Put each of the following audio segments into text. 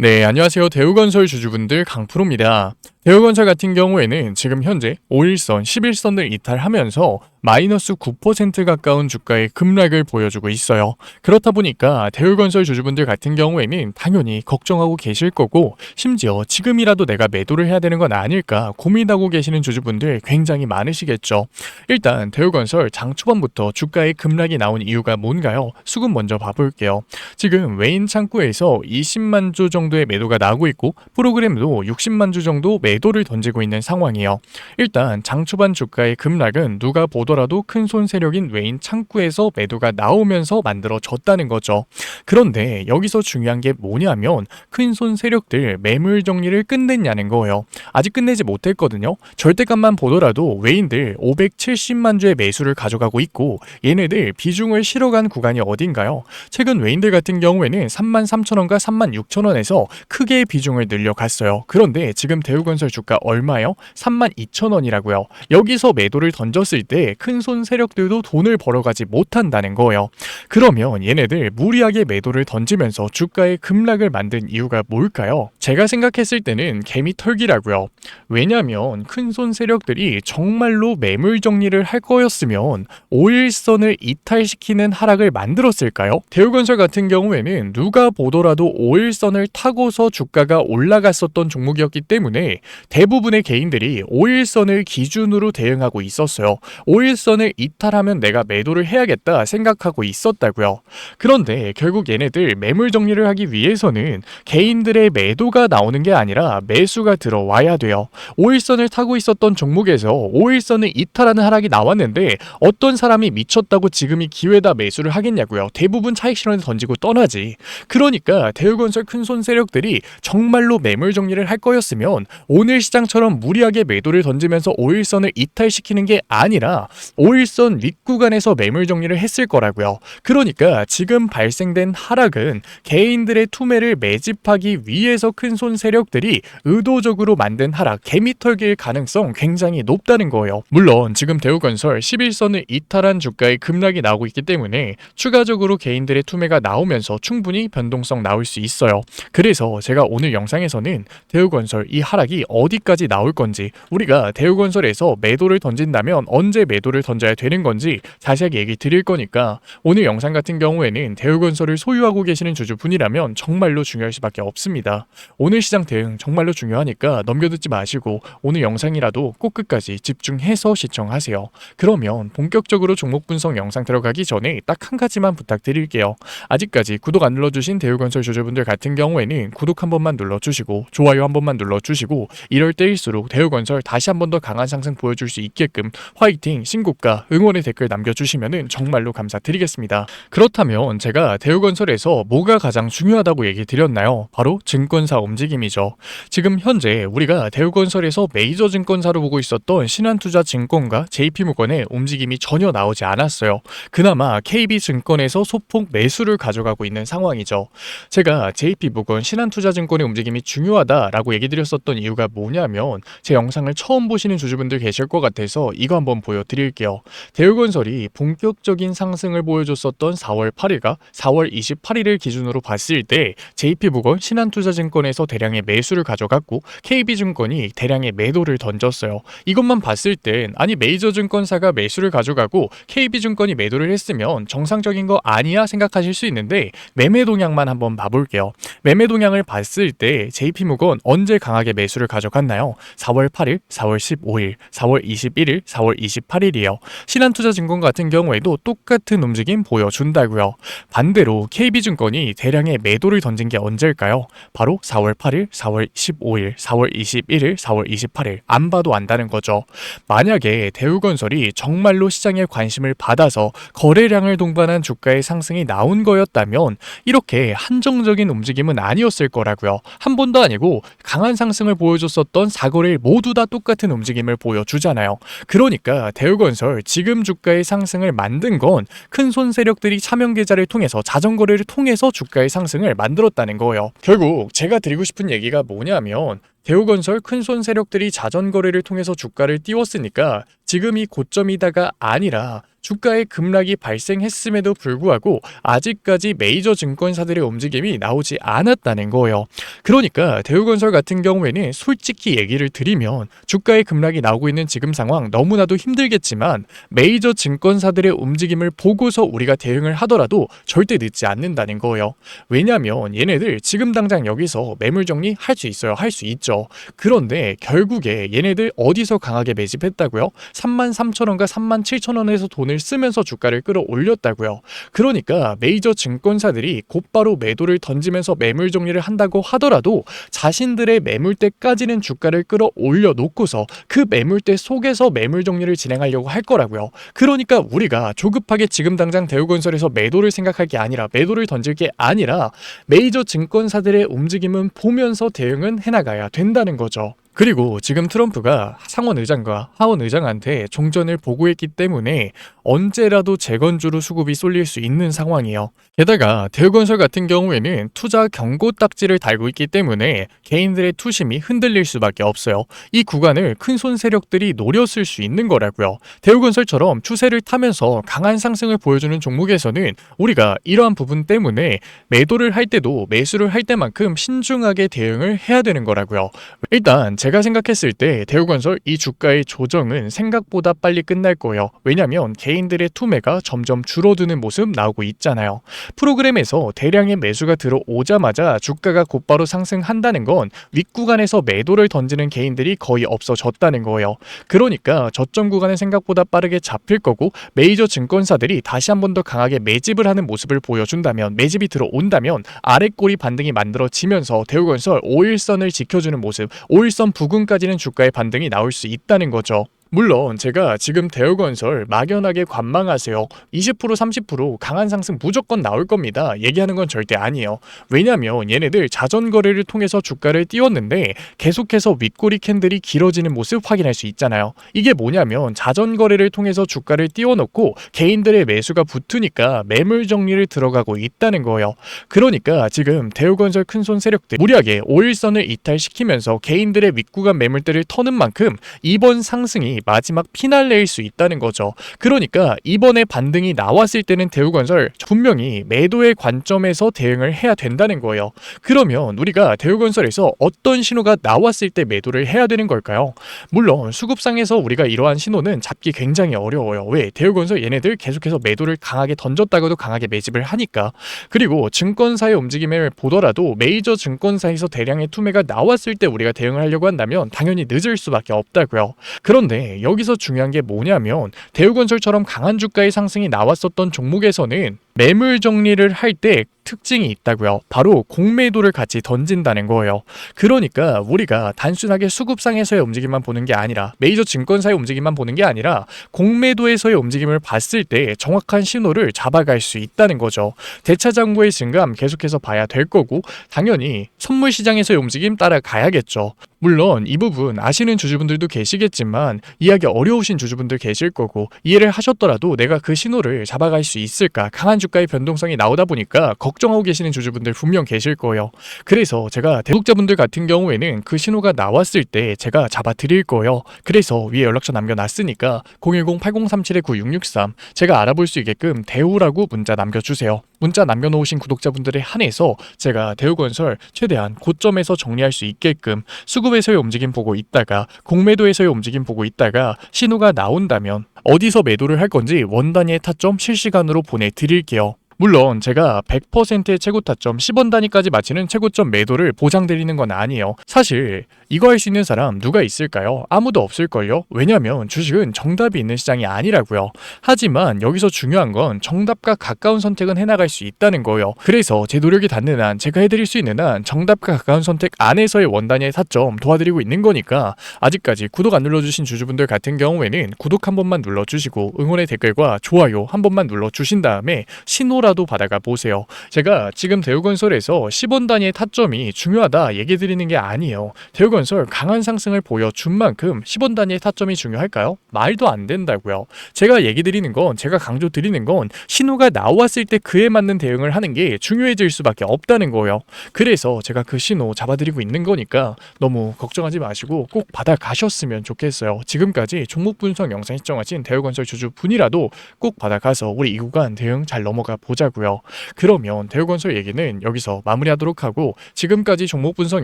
네, 안녕하세요. 대우건설 주주분들 강프로입니다. 대우건설 같은 경우에는 지금 현재 5일선, 11선을 이탈하면서 마이너스 9% 가까운 주가의 급락을 보여주고 있어요. 그렇다 보니까 대우건설 주주분들 같은 경우에는 당연히 걱정하고 계실 거고, 심지어 지금이라도 내가 매도를 해야 되는 건 아닐까 고민하고 계시는 주주분들 굉장히 많으시겠죠. 일단 대우건설 장 초반부터 주가의 급락이 나온 이유가 뭔가요? 수급 먼저 봐볼게요. 지금 외인 창구에서 20만 주 정도의 매도가 나오고 있고, 프로그램도 60만 주 정도 매도를 던지고 있는 상황이에요. 일단 장 초반 주가의 급락은 누가 보더라도 큰 손 세력인 외인 창구에서 매도가 나오면서 만들어졌다는 거죠. 그런데 여기서 중요한 게 뭐냐면 큰 손 세력들 매물 정리를 끝냈냐는 거예요. 아직 끝내지 못했거든요. 절대값만 보더라도 외인들 570만 주의 매수를 가져가고 있고, 얘네들 비중을 실어간 구간이 어딘가요? 최근 외인들 같은 경우에는 33,000원과 36,000원에서 크게 비중을 늘려갔어요. 그런데 지금 대우건설 주가 얼마요? 32,000원이라고요. 여기서 매도를 던졌을 때 큰 손 세력들도 돈을 벌어가지 못한다는 거예요. 그러면 얘네들 무리하게 매도를 던지면서 주가의 급락을 만든 이유가 뭘까요? 제가 생각했을 때는 개미 털기라고요. 왜냐면 큰 손 세력들이 정말로 매물 정리를 할 거였으면 5일선을 이탈시키는 하락을 만들었을까요? 대우건설 같은 경우에는 누가 보더라도 5일선을 타고서 주가가 올라갔었던 종목이었기 때문에 대부분의 개인들이 5일선을 기준으로 대응하고 있었어요. 5일선을 이탈하면 내가 매도를 해야겠다 생각하고 있었다고요. 그런데 결국 얘네들 매물 정리를 하기 위해서는 개인들의 매도가 나오는 게 아니라 매수가 들어와야 돼요. 5일선을 타고 있었던 종목에서 5일선을 이탈하는 하락이 나왔는데 어떤 사람이 미쳤다고 지금이 기회다 매수를 하겠냐고요. 대부분 차익 실현을 던지고 떠나지. 그러니까 대우건설 큰손 세력들이 정말로 매물 정리를 할 거였으면 오늘 시장처럼 무리하게 매도를 던지면서 5일선을 이탈시키는 게 아니라 5일선 윗구간에서 매물 정리를 했을 거라고요. 그러니까 지금 발생된 하락은 개인들의 투매를 매집하기 위해서 큰손 세력들이 의도적으로 만든 하락, 개미털기일 가능성 굉장히 높다는 거예요. 물론 지금 대우건설 11선을 이탈한 주가의 급락이 나오고 있기 때문에 추가적으로 개인들의 투매가 나오면서 충분히 변동성 나올 수 있어요. 그래서 제가 오늘 영상에서는 대우건설 이 하락이 어디까지 나올 건지, 우리가 대우건설에서 매도를 던진다면 언제 매도를 던져야 되는 건지 자세하게 얘기 드릴 거니까 오늘 영상 같은 경우에는 대우건설을 소유하고 계시는 주주분이라면 정말로 중요할 수밖에 없습니다. 오늘 시장 대응 정말로 중요하니까 넘겨듣지 마시고 오늘 영상이라도 꼭 끝까지 집중해서 시청하세요. 그러면 본격적으로 종목 분석 영상 들어가기 전에 딱 한 가지만 부탁드릴게요. 아직까지 구독 안 눌러주신 대우건설 주주분들 같은 경우에는 구독 한 번만 눌러주시고 좋아요 한 번만 눌러주시고, 이럴 때일수록 대우건설 다시 한 번 더 강한 상승 보여줄 수 있게끔 화이팅, 신고가, 응원의 댓글 남겨주시면 정말로 감사드리겠습니다. 그렇다면 제가 대우건설에서 뭐가 가장 중요하다고 얘기 드렸나요? 바로 증권사 움직임이죠. 지금 현재 우리가 대우건설에서 메이저 증권사로 보고 있었던 신한투자증권과 JP모건의 움직임이 전혀 나오지 않았어요. 그나마 KB증권에서 소폭 매수를 가져가고 있는 상황이죠. 제가 JP모건, 신한투자증권의 움직임이 중요하다라고 얘기 드렸었던 이유가 뭐냐면 제 영상을 처음 보시는 주주분들 계실 것 같아서 이거 한번 보여드릴게요. 대우건설이 본격적인 상승을 보여줬었던 4월 8일과 4월 28일을 기준으로 봤을 때 JP모건, 신한투자증권에서 대량의 매수를 가져갔고 KB증권이 대량의 매도를 던졌어요. 이것만 봤을 땐 아니 메이저 증권사가 매수를 가져가고 KB증권이 매도를 했으면 정상적인 거 아니야 생각하실 수 있는데 매매 동향만 한번 봐볼게요. 매매 동향을 봤을 때 JP모건 언제 강하게 매수를 가져갔나요? 4월 8일, 4월 15일, 4월 21일, 4월 28일이에요. 신한투자증권 같은 경우에도 똑같은 움직임 보여준다고요. 반대로 KB증권이 대량의 매도를 던진 게 언제일까요? 바로 4월 8일, 4월 15일, 4월 21일, 4월 28일. 안 봐도 안다는 거죠. 만약에 대우건설이 정말로 시장에 관심을 받아서 거래량을 동반한 주가의 상승이 나온 거였다면 이렇게 한정적인 움직임은 아니었을 거라고요. 한 번도 아니고 강한 상승을 보여줬었던 4거래일 모두 다 똑같은 움직임을 보여주잖아요. 그러니까 대우건설 지금 주가의 상승을 만든 건 큰 손 세력들이 차명 계좌를 통해서 자전거래를 통해서 주가의 상승을 만들었다는 거예요. 결국 제가 드리고 싶은 얘기가 뭐냐면 대우건설 큰손 세력들이 자전거래를 통해서 주가를 띄웠으니까 지금이 고점이다가 아니라 주가의 급락이 발생했음에도 불구하고 아직까지 메이저 증권사들의 움직임이 나오지 않았다는 거예요. 그러니까 대우건설 같은 경우에는 솔직히 얘기를 드리면 주가의 급락이 나오고 있는 지금 상황 너무나도 힘들겠지만 메이저 증권사들의 움직임을 보고서 우리가 대응을 하더라도 절대 늦지 않는다는 거예요. 왜냐하면 얘네들 지금 당장 여기서 매물 정리 할 수 있어요. 할 수 있죠. 그런데 결국에 얘네들 어디서 강하게 매집했다고요? 33,000원과 37,000원에서 돈을 쓰면서 주가를 끌어올렸다고요. 그러니까 메이저 증권사들이 곧바로 매도를 던지면서 매물 정리를 한다고 하더라도 자신들의 매물대까지는 주가를 끌어올려 놓고서 그 매물대 속에서 매물 정리를 진행하려고 할 거라고요. 그러니까 우리가 조급하게 지금 당장 대우건설에서 매도를 생각할 게 아니라 매도를 던질 게 아니라 메이저 증권사들의 움직임은 보면서 대응은 해나가야 된다는 거죠. 그리고 지금 트럼프가 상원 의장과 하원 의장한테 종전을 보고했기 때문에 언제라도 재건주로 수급이 쏠릴 수 있는 상황이에요. 게다가 대우건설 같은 경우에는 투자 경고 딱지를 달고 있기 때문에 개인들의 투심이 흔들릴 수밖에 없어요. 이 구간을 큰손 세력들이 노렸을 수 있는 거라고요. 대우건설처럼 추세를 타면서 강한 상승을 보여주는 종목에서는 우리가 이러한 부분 때문에 매도를 할 때도 매수를 할 때만큼 신중하게 대응을 해야 되는 거라고요. 일단 제가 생각했을 때 대우건설 이 주가의 조정은 생각보다 빨리 끝날 거예요. 왜냐면 개인들의 투매가 점점 줄어드는 모습 나오고 있잖아요. 프로그램에서 대량의 매수가 들어오자마자 주가가 곧바로 상승한다는 건 윗구간에서 매도를 던지는 개인들이 거의 없어졌다는 거예요. 그러니까 저점 구간은 생각보다 빠르게 잡힐 거고 메이저 증권사들이 다시 한 번 더 강하게 매집을 하는 모습을 보여준다면 매집이 들어온다면 아랫꼬리 반등이 만들어지면서 대우건설 5일선을 지켜주는 모습 5일선 부근까지는 주가의 반등이 나올 수 있다는 거죠. 물론 제가 지금 대우건설 막연하게 관망하세요. 20% 30% 강한 상승 무조건 나올 겁니다. 얘기하는 건 절대 아니에요. 왜냐면 얘네들 자전거래를 통해서 주가를 띄웠는데 계속해서 윗꼬리 캔들이 길어지는 모습 확인할 수 있잖아요. 이게 뭐냐면 자전거래를 통해서 주가를 띄워놓고 개인들의 매수가 붙으니까 매물 정리를 들어가고 있다는 거예요. 그러니까 지금 대우건설 큰손 세력들 무리하게 5일선을 이탈시키면서 개인들의 윗구간 매물대를 터는 만큼 이번 상승이 마지막 피날레일 수 있다는 거죠. 그러니까 이번에 반등이 나왔을 때는 대우건설 분명히 매도의 관점에서 대응을 해야 된다는 거예요. 그러면 우리가 대우건설에서 어떤 신호가 나왔을 때 매도를 해야 되는 걸까요? 물론 수급상에서 우리가 이러한 신호는 잡기 굉장히 어려워요. 왜? 대우건설 얘네들 계속해서 매도를 강하게 던졌다가도 강하게 매집을 하니까. 그리고 증권사의 움직임을 보더라도 메이저 증권사에서 대량의 투매가 나왔을 때 우리가 대응을 하려고 한다면 당연히 늦을 수밖에 없다고요. 그런데 여기서 중요한 게 뭐냐면 대우건설처럼 강한 주가의 상승이 나왔었던 종목에서는 매물 정리를 할 때 특징이 있다고요. 바로 공매도를 같이 던진다는 거예요. 그러니까 우리가 단순하게 수급상에서의 움직임만 보는 게 아니라 메이저 증권사의 움직임만 보는 게 아니라 공매도에서의 움직임을 봤을 때 정확한 신호를 잡아갈 수 있다는 거죠. 대차장고의 증감 계속해서 봐야 될 거고 당연히 선물 시장에서의 움직임 따라가야겠죠. 물론 이 부분 아시는 주주분들도 계시겠지만 이해하기 어려우신 주주분들 계실 거고 이해를 하셨더라도 내가 그 신호를 잡아갈 수 있을까? 강한 주가의 변동성이 나오다 보니까 걱정하고 계시는 주주분들 분명 계실 거예요. 그래서 제가 구독자분들 같은 경우에는 그 신호가 나왔을 때 제가 잡아드릴 거예요. 그래서 위에 연락처 남겨놨으니까 010-8037-9663 제가 알아볼 수 있게끔 대우라고 문자 남겨주세요. 문자 남겨놓으신 구독자분들에 한해서 제가 대우건설 최대한 고점에서 정리할 수 있게끔 수급에서의 움직임 보고 있다가 공매도에서의 움직임 보고 있다가 신호가 나온다면 어디서 매도를 할 건지 원 단위의 타점 실시간으로 보내드릴게요. 물론 제가 100%의 최고 타점 10원 단위까지 맞히는 최고점 매도를 보장드리는 건 아니에요. 사실 이거 할 수 있는 사람 누가 있을까요? 아무도 없을걸요? 왜냐면 주식은 정답이 있는 시장이 아니라고요. 하지만 여기서 중요한 건 정답과 가까운 선택은 해나갈 수 있다는 거예요. 그래서 제 노력이 닿는 한 제가 해드릴 수 있는 한 정답과 가까운 선택 안에서의 원단위의 타점 도와드리고 있는 거니까 아직까지 구독 안 눌러주신 주주분들 같은 경우에는 구독 한 번만 눌러주시고 응원의 댓글과 좋아요 한 번만 눌러주신 다음에 신호라 문의라도 받아가 보세요. 제가 지금 대우건설에서 10원 단위의 타점이 중요하다 얘기 드리는 게 아니에요. 대우건설 강한 상승을 보여준 만큼 10원 단위의 타점이 중요할까요? 말도 안 된다고요. 제가 얘기 드리는 건, 제가 강조 드리는 건 신호가 나왔을 때 그에 맞는 대응을 하는 게 중요해질 수밖에 없다는 거예요. 그래서 제가 그 신호 잡아드리고 있는 거니까 너무 걱정하지 마시고 꼭 받아가셨으면 좋겠어요. 지금까지 종목 분석 영상 시청하신 대우건설 주주분이라도 꼭 받아가서 우리 이 구간 대응 잘 넘어가 보자고요. 그러면 대우건설 얘기는 여기서 마무리하도록 하고, 지금까지 종목 분석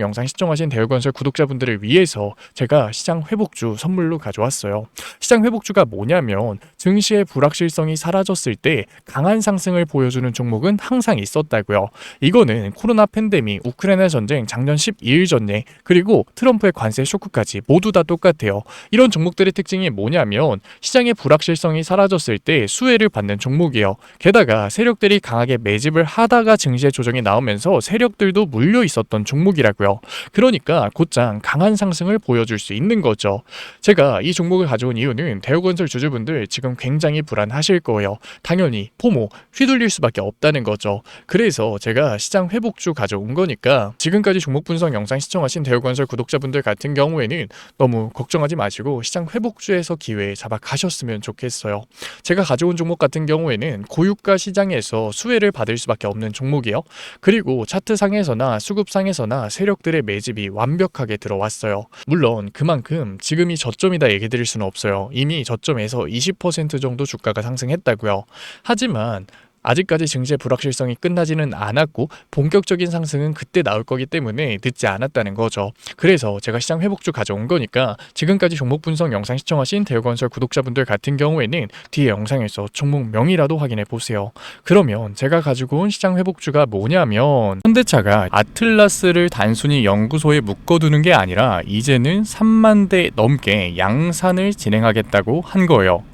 영상 시청하신 대우건설 구독자분들을 위해서 제가 시장 회복주 선물로 가져왔어요. 시장 회복주가 뭐냐면, 증시의 불확실성이 사라졌을 때 강한 상승을 보여주는 종목은 항상 있었다고요. 이거는 코로나 팬데믹, 우크라이나 전쟁, 작년 12일 전쟁, 그리고 트럼프의 관세 쇼크까지 모두 다 똑같아요. 이런 종목들의 특징이 뭐냐면 시장의 불확실성이 사라졌을 때 수혜를 받는 종목이에요. 게다가 세력들이 강하게 매집을 하다가 증시의 조정이 나오면서 세력들도 물려 있었던 종목이라고요. 그러니까 곧장 강한 상승을 보여줄 수 있는 거죠. 제가 이 종목을 가져온 이유는 대우건설 주주분들 지금 굉장히 불안하실 거예요. 당연히 포모 휘둘릴 수밖에 없다는 거죠. 그래서 제가 시장 회복주 가져온 거니까 지금까지 종목 분석 영상 시청하신 대우건설 구독자분들 같은 경우에는 너무 걱정하지 마시고 시장 회복주에서 기회 잡아 가셨으면 좋겠어요. 제가 가져온 종목 같은 경우에는 고유가 시장에서 수혜를 받을 수밖에 없는 종목이에요. 그리고 차트상에서나 수급상에서나 세력들의 매집이 완벽하게 들어왔어요. 물론 그만큼 지금이 저점이다 얘기 드릴 수는 없어요. 이미 저점에서 20% 정도 주가가 상승했다고요. 하지만 아직까지 증시의 불확실성이 끝나지는 않았고 본격적인 상승은 그때 나올 거기 때문에 늦지 않았다는 거죠. 그래서 제가 시장 회복주 가져온 거니까 지금까지 종목 분석 영상 시청하신 대우건설 구독자분들 같은 경우에는 뒤에 영상에서 종목명이라도 확인해 보세요. 그러면 제가 가지고 온 시장 회복주가 뭐냐면, 현대차가 아틀라스를 단순히 연구소에 묶어두는 게 아니라 이제는 3만 대 넘게 양산을 진행하겠다고 한 거예요.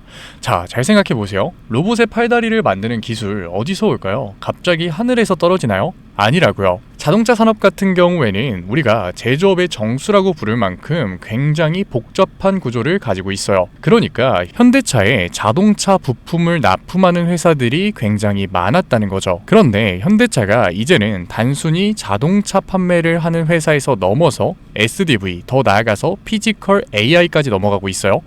자, 잘 생각해 보세요. 로봇의 팔다리를 만드는 기술 어디서 올까요? 갑자기 하늘에서 떨어지나요? 아니라고요. 자동차 산업 같은 경우에는 우리가 제조업의 정수라고 부를 만큼 굉장히 복잡한 구조를 가지고 있어요. 그러니까 현대차에 자동차 부품을 납품하는 회사들이 굉장히 많았다는 거죠. 그런데 현대차가 이제는 단순히 자동차 판매를 하는 회사에서 넘어서 SDV, 더 나아가서 피지컬 AI까지 넘어가고 있어요.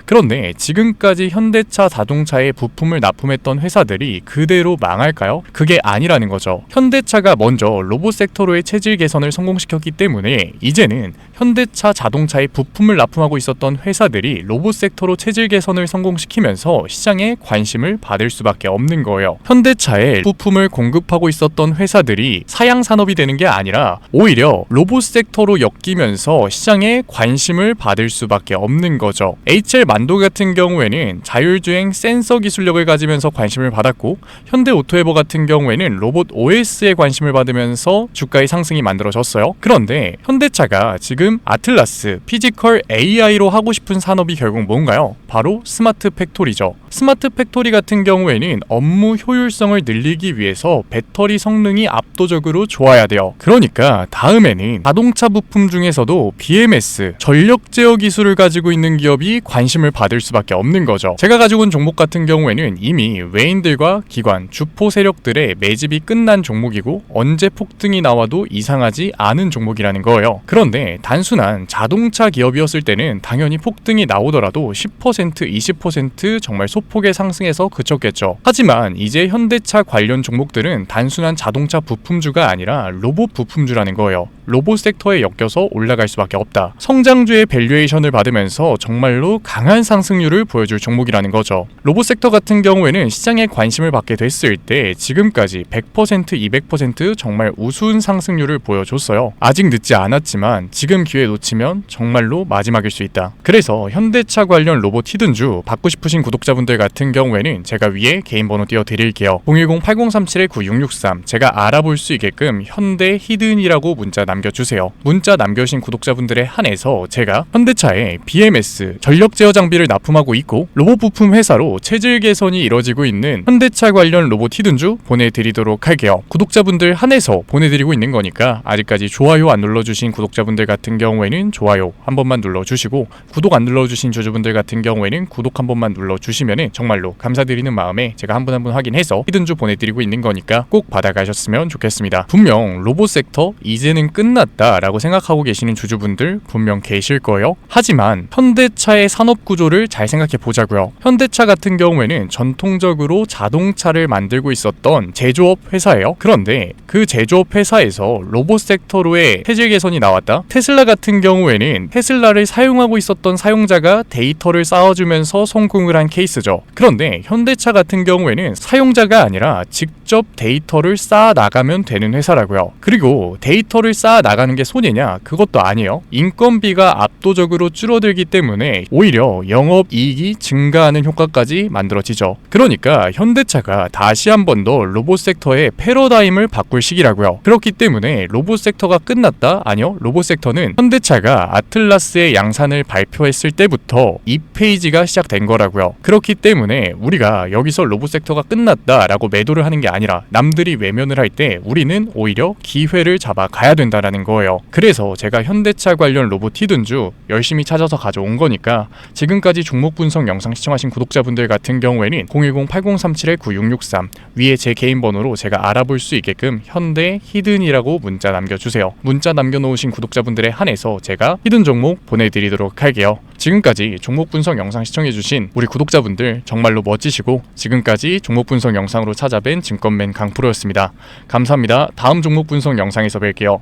그런데 지금까지 현대차 자동차에 부품을 납품했던 회사들이 그대로 망할까요? 그게 아니라는 거죠. 현대차가 먼저 로봇 섹터로의 체질 개선을 성공시켰기 때문에 이제는 현대차 자동차에 부품을 납품하고 있었던 회사들이 로봇 섹터로 체질 개선을 성공시키면서 시장에 관심을 받을 수밖에 없는 거예요. 현대차에 부품을 공급하고 있었던 회사들이 사양 산업이 되는 게 아니라 오히려 로봇 섹터로 엮이면서 시장에 관심을 받을 수밖에 없는 거죠. HL 만도 같은 경우에는 자율주행 센서 기술력을 가지면서 관심을 받았고, 현대오토에버 같은 경우에는 로봇 OS에 관심을 받으면서 주가의 상승이 만들어졌어요. 그런데 현대차가 지금 아틀라스, 피지컬 AI로 하고 싶은 산업이 결국 뭔가요? 바로 스마트 팩토리죠. 스마트 팩토리 같은 경우에는 업무 효율성을 늘리기 위해서 배터리 성능이 압도적으로 좋아야 돼요. 그러니까 다음에는 자동차 부품 중에서도 BMS, 전력 제어 기술을 가지고 있는 기업이 관심을 받을 수밖에 없는 거죠. 제가 가지고 온 종목 같은 경우에는 이미 외인들과 기관, 주포 세력들의 매집이 끝난 종목이고 언제 폭등이 나와도 이상하지 않은 종목이라는 거예요. 그런데 단순한 자동차 기업이었을 때는 당연히 폭등이 나오더라도 10%, 20% 정말 소폭의 상승에서 그쳤겠죠. 하지만 이제 현대차 관련 종목들은 단순한 자동차 부품주가 아니라 로봇 부품주라는 거예요. 로봇 섹터에 엮여서 올라갈 수밖에 없다. 성장주의 밸류에이션을 받으면서 정말로 강한 상승률을 보여줄 종목이라는 거죠. 로봇 섹터 같은 경우에는 시장에 관심을 받게 됐을 때 지금까지 100%, 200% 정말 우수한 상승률을 보여줬어요. 아직 늦지 않았지만 지금 기회 놓치면 정말로 마지막일 수 있다. 그래서 현대차 관련 로봇 히든주 받고 싶으신 구독자분들 같은 경우에는 제가 위에 개인 번호 띄워드릴게요. 010-8037-9663 제가 알아볼 수 있게끔 현대 히든이라고 문자 남겨주세요. 문자 남겨주신 구독자분들에 한해서 제가 현대차에 BMS 전력 제어 장비를 납품하고 있고 로봇 부품 회사로 체질 개선이 이뤄지고 있는 현대차 관련 로봇 히든주 보내드리도록 할게요. 구독자분들 한해서 보내드리고 있는 거니까 아직까지 좋아요 안 눌러주신 구독자분들 같은 경우에는 좋아요 한 번만 눌러주시고, 구독 안 눌러주신 주주분들 같은 경우에는 구독 한 번만 눌러주시면 정말로 감사드리는 마음에 제가 한 분 한 분 확인해서 히든주 보내드리고 있는 거니까 꼭 받아가셨으면 좋겠습니다. 분명 로봇 섹터 이제는 끝났다 라고 생각하고 계시는 주주분들 분명 계실 거예요. 하지만 현대차의 산업 구조를 잘 생각해 보자고요. 현대차 같은 경우에는 전통적으로 자동차를 만들고 있었던 제조업 회사예요. 그런데 그 제조업 회사에서 로봇 섹터로의 체질 개선이 나왔다. 테슬라 같은 경우에는 테슬라를 사용하고 있었던 사용자가 데이터를 쌓아주면서 성공을 한 케이스죠. 그런데 현대차 같은 경우에는 사용자가 아니라 직접 데이터를 쌓아 나가면 되는 회사라고요. 그리고 데이터를 쌓아 나가는 게 손해냐? 그것도 아니에요. 인건비가 압도적으로 줄어들기 때문에 오히려 영업이익이 증가하는 효과까지 만들어지죠. 그러니까 현대차가 다시 한 번 더 로봇 섹터의 패러다임을 바꿀 시기라고요. 그렇기 때문에 로봇 섹터가 끝났다? 아니요. 로봇 섹터는 현대차가 아틀라스의 양산을 발표했을 때부터 2페이지가 시작된 거라고요. 그렇기 때문에 우리가 여기서 로봇 섹터가 끝났다라고 매도를 하는 게 아니라 남들이 외면을 할 때 우리는 오히려 기회를 잡아 가야 된다라는 거예요. 그래서 제가 현대차 관련 로봇 히든주 열심히 찾아서 가져온 거니까 지금까지 종목 분석 영상 시청하신 구독자분들 같은 경우에는 010-8037-9663 위에 제 개인 번호로 제가 알아볼 수 있게끔 현대 히든이라고 문자 남겨주세요. 문자 남겨놓으신 구독자분들에 한해서 제가 히든 종목 보내드리도록 할게요. 지금까지 종목 분석 영상 시청해주신 우리 구독자분들 정말로 멋지시고, 지금까지 종목 분석 영상으로 찾아뵌 증권맨 강프로였습니다. 감사합니다. 다음 종목 분석 영상에서 뵐게요.